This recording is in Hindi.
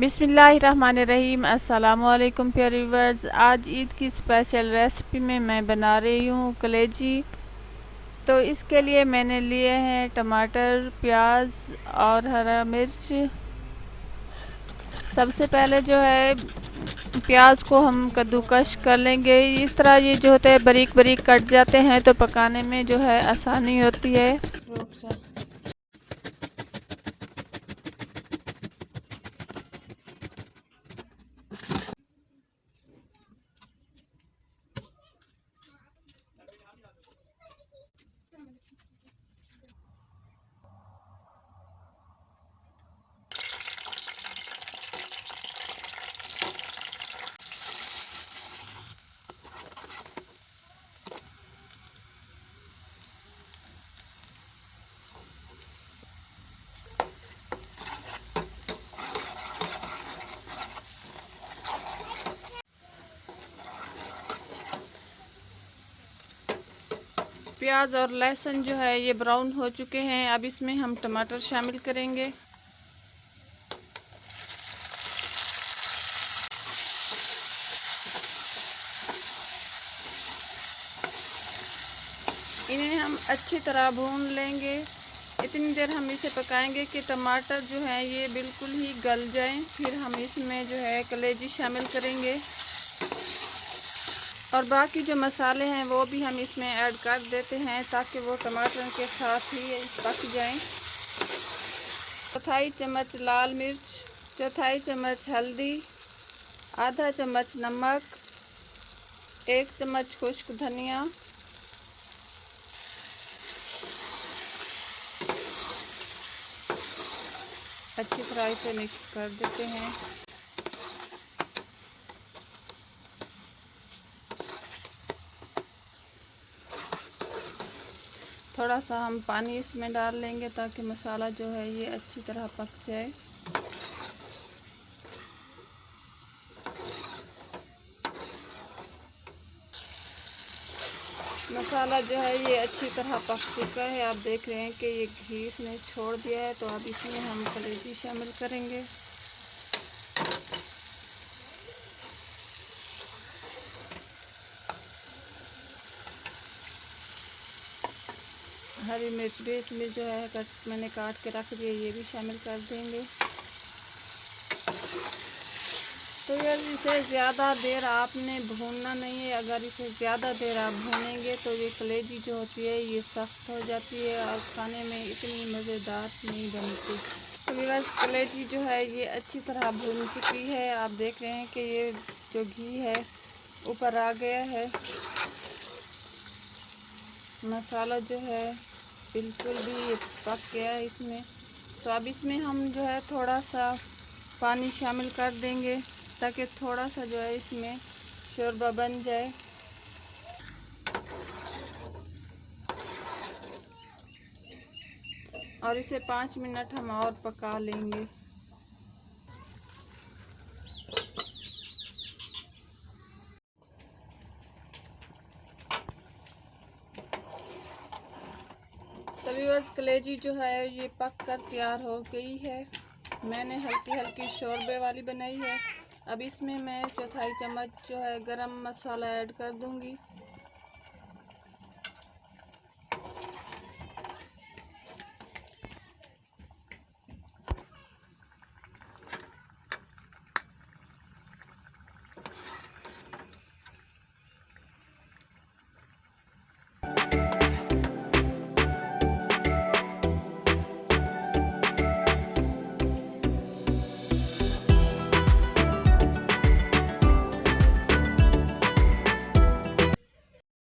बिस्मिल्लाहिर्रहमानिर्रहीम। अस्सलामुअलैकुम प्यारे व्यूअर्स। आज ईद की स्पेशल रेसिपी में मैं बना रही हूँ कलेजी। तो इसके लिए मैंने लिए हैं टमाटर, प्याज और हरा मिर्च। सबसे पहले जो है प्याज को हम कद्दूकश कर लेंगे। इस तरह ये जो होते हैं बारीक बारीक कट जाते हैं तो पकाने में जो है आसानी होती है। प्याज और लहसुन जो है ये ब्राउन हो चुके हैं। अब इसमें हम टमाटर शामिल करेंगे। इन्हें हम अच्छी तरह भून लेंगे। इतनी देर हम इसे पकाएंगे कि टमाटर जो है ये बिल्कुल ही गल जाएं। फिर हम इसमें जो है कलेजी शामिल करेंगे और बाकी जो मसाले हैं वो भी हम इसमें ऐड कर देते हैं ताकि वो टमाटर के साथ ही पक जाएं। चौथाई चम्मच लाल मिर्च, चौथाई चम्मच हल्दी, आधा चम्मच नमक, 1 चम्मच खुश्क धनिया, अच्छी तरह इसे मिक्स कर देते हैं। थोड़ा सा हम पानी इसमें डाल लेंगे ताकि मसाला जो है ये अच्छी तरह पक जाए। मसाला जो है ये अच्छी तरह पक चुका है। आप देख रहे हैं कि ये घी इसने छोड़ दिया है। तो अब इसमें हम कलेजी शामिल करेंगे। हरी मिर्च भी इसमें जो है मैंने काट के रख दिया, ये भी शामिल कर देंगे। तो यार इसे ज़्यादा देर आपने भूनना नहीं है। अगर इसे ज़्यादा देर आप भूनेंगे तो ये कलेजी जो होती है ये सख्त हो जाती है और खाने में इतनी मज़ेदार नहीं बनती। तो बस कलेजी जो है ये अच्छी तरह भून चुकी है। आप देख रहे हैं कि ये जो घी है ऊपर आ गया है। मसाला जो है बिल्कुल भी पक गया है इसमें। तो अब इसमें हम जो है थोड़ा सा पानी शामिल कर देंगे ताकि थोड़ा सा जो है इसमें शोरबा बन जाए। और इसे 5 मिनट हम और पका लेंगे। तभी बस कलेजी जो है ये पक कर तैयार हो गई है। मैंने हल्की हल्की शोरबे वाली बनाई है। अब इसमें मैं चौथाई चम्मच जो है गरम मसाला ऐड कर दूंगी।